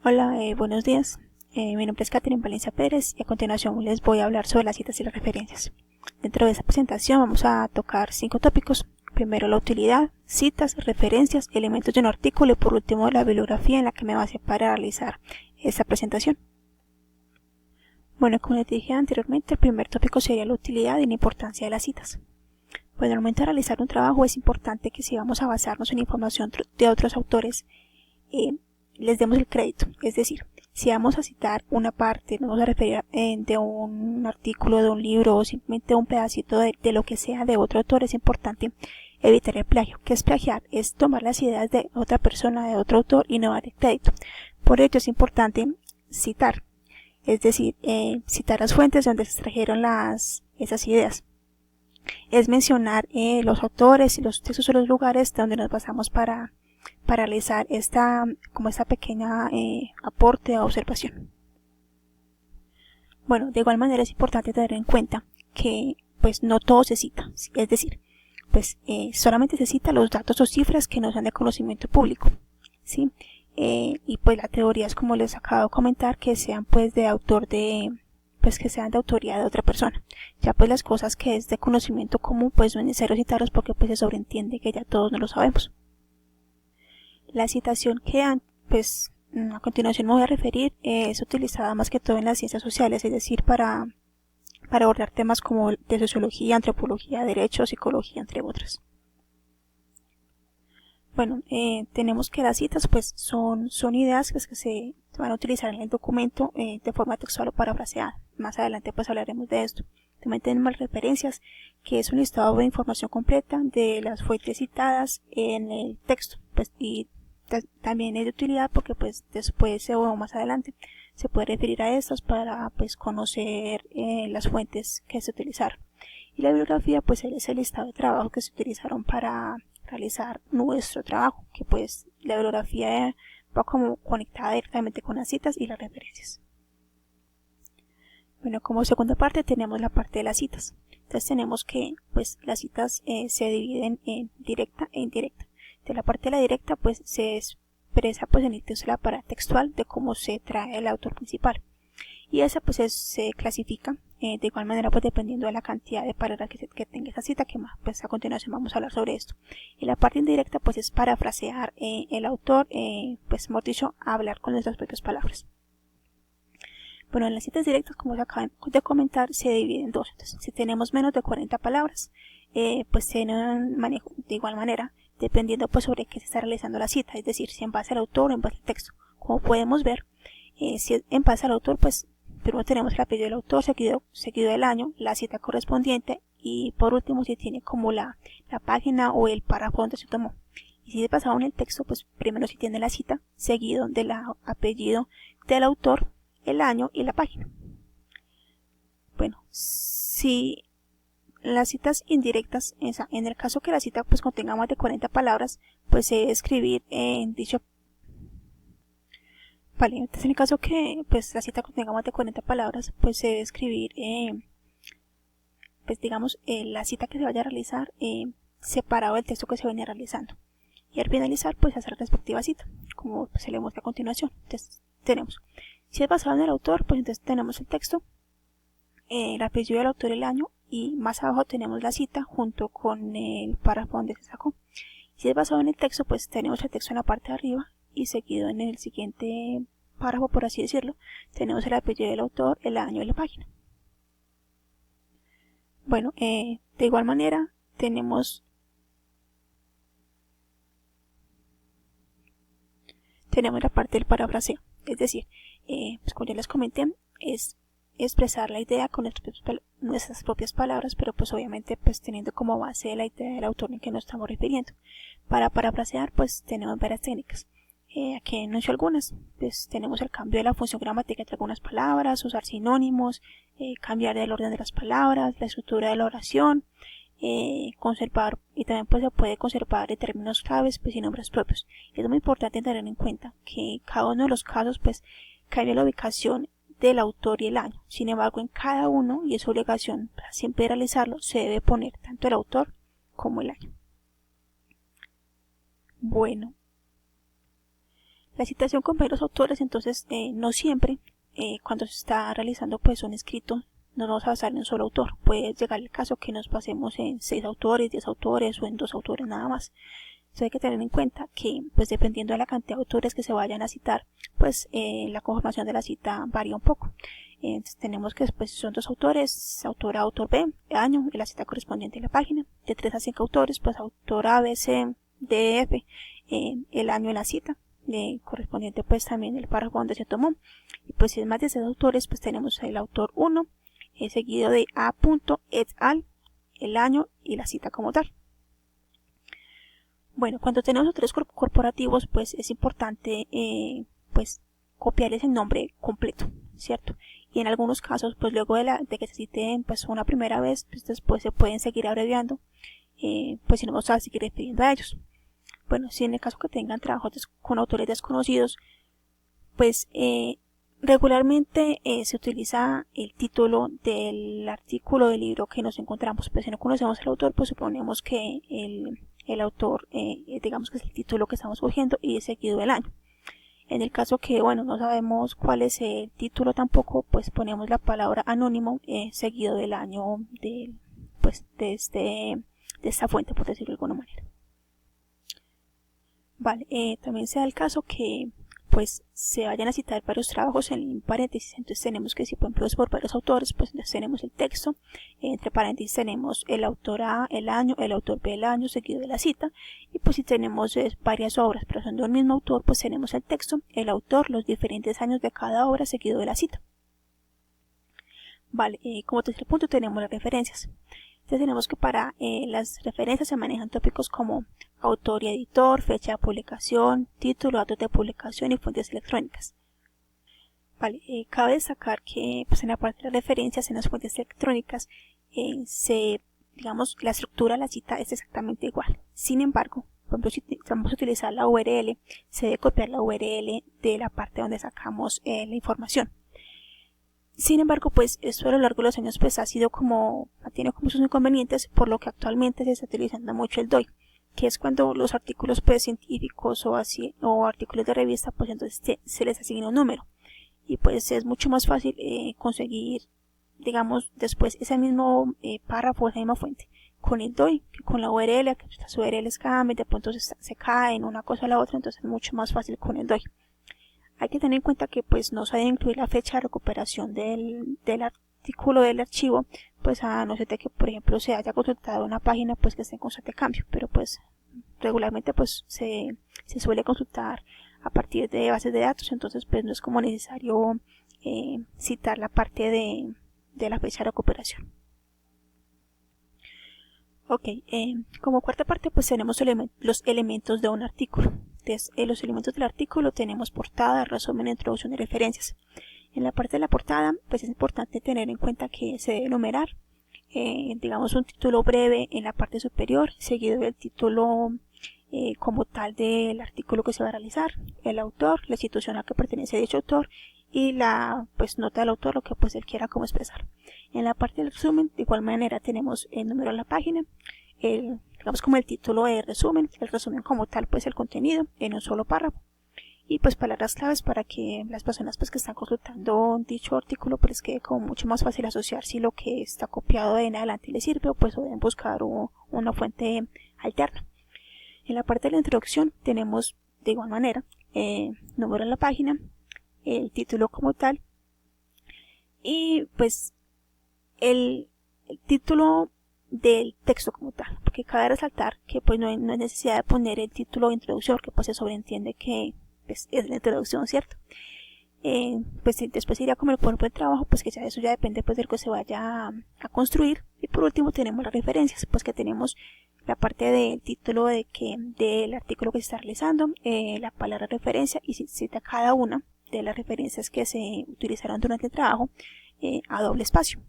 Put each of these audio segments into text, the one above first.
Hola, buenos días. Mi nombre es Catherine Valencia Pérez y a continuación les voy a hablar sobre las citas y las referencias. Dentro de esta presentación vamos a tocar 5 tópicos. Primero la utilidad, citas, referencias, elementos de un artículo y por último la bibliografía en la que me basé para realizar esta presentación. Bueno, como les dije anteriormente, el primer tópico sería la utilidad y la importancia de las citas. Pues al momento de realizar un trabajo es importante que si vamos a basarnos en información de otros autores, les demos el crédito, es decir, si vamos a citar una parte, nos vamos a referir de un artículo, de un libro o simplemente un pedacito de lo que sea de otro autor, es importante evitar el plagio. ¿Qué es plagiar? Es tomar las ideas de otra persona, de otro autor y no dar el crédito. Por ello es importante citar, es decir, citar las fuentes donde se extrajeron esas ideas. Es mencionar los autores y los textos o los lugares donde nos basamos para realizar esta pequeña aporte o observación. Bueno, de igual manera es importante tener en cuenta que pues no todo se cita, es decir, pues solamente se cita los datos o cifras que no sean de conocimiento público, ¿sí? Y pues la teoría es, como les acabo de comentar, que sean pues de autoría de otra persona. Ya pues las cosas que es de conocimiento común pues no es necesario citarlos porque pues se sobreentiende que ya todos no lo sabemos. La citación que a continuación me voy a referir es utilizada más que todo en las ciencias sociales, es decir, para abordar temas como de sociología, antropología, derecho, psicología, entre otras. Bueno, tenemos que las citas pues son ideas que se van a utilizar en el documento de forma textual o parafraseada. Más adelante pues hablaremos de esto. También tenemos referencias, que es un listado de información completa de las fuentes citadas en el texto, pues, y también es de utilidad porque pues después o más adelante se puede referir a estas para pues conocer las fuentes que se utilizaron. Y la bibliografía pues es el listado de trabajo que se utilizaron para realizar nuestro trabajo, que pues la bibliografía va como conectada directamente con las citas y las referencias. Bueno, como segunda parte tenemos la parte de las citas. Entonces tenemos que pues las citas se dividen en directa e indirecta. De la parte de la directa pues se expresa pues en el texto la palabra textual de cómo se trae el autor principal, y esa pues se clasifica de igual manera pues dependiendo de la cantidad de palabras que tenga esa cita, que más pues a continuación vamos a hablar sobre esto. Y la parte indirecta pues es parafrasear el autor, pues hemos dicho, hablar con nuestras propias palabras. Bueno, en las citas directas, como les acabo de comentar, se dividen en dos. Entonces, si tenemos menos de 40 palabras, pues tienen manejo de igual manera, dependiendo pues sobre qué se está realizando la cita, es decir, si en base al autor o en base al texto. Como podemos ver, si es en base al autor, pues primero tenemos el apellido del autor, seguido del año, la cita correspondiente y por último si tiene como la página o el párrafo donde se tomó. Y si es basado en el texto, pues primero si tiene la cita, seguido del apellido del autor, el año y la página. Bueno, si las citas indirectas, en el caso que la cita pues contenga más de 40 palabras, pues se debe escribir en dicho. Vale, entonces en el caso que pues la cita contenga más de 40 palabras, pues se debe escribir pues digamos la cita que se vaya a realizar separado del texto que se viene realizando. Y al finalizar pues hacer la respectiva cita, como se le muestra a continuación. Entonces tenemos, si es basado en el autor, pues entonces tenemos el texto, el apellido del autor, el año, y más abajo tenemos la cita junto con el párrafo donde se sacó. Si es basado en el texto, pues tenemos el texto en la parte de arriba y seguido en el siguiente párrafo, por así decirlo, tenemos el apellido del autor, el año y la página. Bueno, de igual manera tenemos la parte del parafraseo, es decir, pues como ya les comenté, es expresar la idea con nuestras propias palabras, pero pues obviamente pues teniendo como base la idea del autor en que nos estamos refiriendo. Para parafrasear pues tenemos varias técnicas. Aquí enuncio algunas. Pues tenemos el cambio de la función gramática entre algunas palabras, usar sinónimos, cambiar el orden de las palabras, la estructura de la oración, conservar, y también pues se puede conservar de términos claves pues y nombres propios. Es muy importante tener en cuenta que cada uno de los casos pues cambia la ubicación del autor y el año. Sin embargo, en cada uno, y es obligación para siempre realizarlo, se debe poner tanto el autor como el año. Bueno, La citación con varios autores, entonces no siempre cuando se está realizando pues un escrito no nos vamos a basar en un solo autor. Puede llegar el caso que nos basemos en 6 autores, 10 autores o en 2 autores nada más. Entonces hay que tener en cuenta que pues dependiendo de la cantidad de autores que se vayan a citar, pues la conformación de la cita varía un poco. Entonces tenemos que pues, son 2 autores, autor A, autor B, año y la cita correspondiente a la página. De 3 a 5 autores, pues autor A, B, C, D, F, el año de la cita. Correspondiente pues también el párrafo donde se tomó. Y pues si es más de 6 autores, pues tenemos el autor 1, seguido de A. et al, el año y la cita como tal. Bueno, cuando tenemos autores corporativos, pues es importante pues copiarles el nombre completo, ¿cierto? Y en algunos casos, pues luego de que se citen pues una primera vez, pues después se pueden seguir abreviando, pues si no vamos a seguir refiriendo a ellos. Bueno, si en el caso que tengan trabajos con autores desconocidos, pues regularmente se utiliza el título del artículo del libro que nos encontramos. Pues si no conocemos el autor, pues suponemos que el autor, digamos que es el título que estamos cogiendo y es seguido del año. En el caso que, bueno, no sabemos cuál es el título tampoco, pues ponemos la palabra anónimo seguido del año de esta fuente, por decirlo de alguna manera. Vale, también se da el caso que pues se vayan a citar varios trabajos en paréntesis. Entonces tenemos que si por ejemplo es por varios autores, pues tenemos el texto, entre paréntesis tenemos el autor A, el año, el autor B, el año, seguido de la cita. Y pues si tenemos varias obras pero son de un mismo autor, pues tenemos el texto, el autor, los diferentes años de cada obra, seguido de la cita. Vale, como tercer punto tenemos las referencias. Entonces tenemos que para las referencias se manejan tópicos como autor y editor, fecha de publicación, título, datos de publicación y fuentes electrónicas. Vale, cabe destacar que pues, en la parte de las referencias en las fuentes electrónicas digamos, la estructura de la cita es exactamente igual. Sin embargo, por ejemplo, si vamos a utilizar la URL, se debe copiar la URL de la parte donde sacamos la información. Sin embargo, pues esto a lo largo de los años pues tiene como sus inconvenientes, por lo que actualmente se está utilizando mucho el DOI, que es cuando los artículos pues científicos o artículos de revista, pues entonces se les asigna un número y pues es mucho más fácil conseguir, digamos, después ese mismo párrafo, esa misma fuente con el DOI que con la URL, que las URLs cambian, de pronto se caen una cosa a la otra, entonces es mucho más fácil con el DOI. Hay que tener en cuenta que pues no se debe incluir la fecha de recuperación del artículo del archivo, pues a no ser de que por ejemplo se haya consultado una página pues que esté en constante cambio, pero pues regularmente pues se suele consultar a partir de bases de datos, entonces pues no es como necesario citar la parte de la fecha de recuperación. Ok, como cuarta parte pues tenemos los elementos de un artículo. Entonces, los elementos del artículo tenemos portada, resumen, introducción y referencias. En la parte de la portada pues es importante tener en cuenta que se debe numerar, digamos un título breve en la parte superior, seguido del título como tal del artículo que se va a realizar, el autor, la institución a la que pertenece dicho autor y la pues nota del autor, lo que pues él quiera como expresar. En la parte del resumen de igual manera tenemos el número de la página, digamos como el título de resumen, el resumen como tal pues el contenido en un solo párrafo y pues palabras claves para que las personas pues que están consultando dicho artículo pues quede como mucho más fácil asociar si lo que está copiado de en adelante les sirve o pues pueden buscar una fuente alterna. En la parte de la introducción tenemos de igual manera número de la página, el título como tal y pues el título del texto como tal, porque cabe resaltar que pues no hay necesidad de poner el título de introducción, porque pues se sobreentiende que pues, es la introducción, ¿cierto? Pues después iría como el cuerpo de trabajo, pues que ya eso ya depende pues del que se vaya a construir. Y por último tenemos las referencias, pues que tenemos la parte del título del artículo que se está realizando, la palabra referencia y si cita cada una de las referencias que se utilizaron durante el trabajo a doble espacio.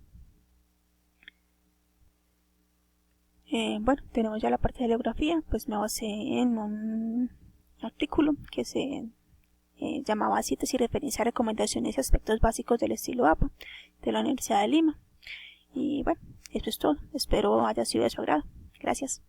Bueno, tenemos ya la parte de bibliografía, pues me basé en un artículo que se llamaba Citas y referencia a recomendaciones y aspectos básicos del estilo APA de la Universidad de Lima. Y bueno, eso es todo. Espero haya sido de su agrado. Gracias.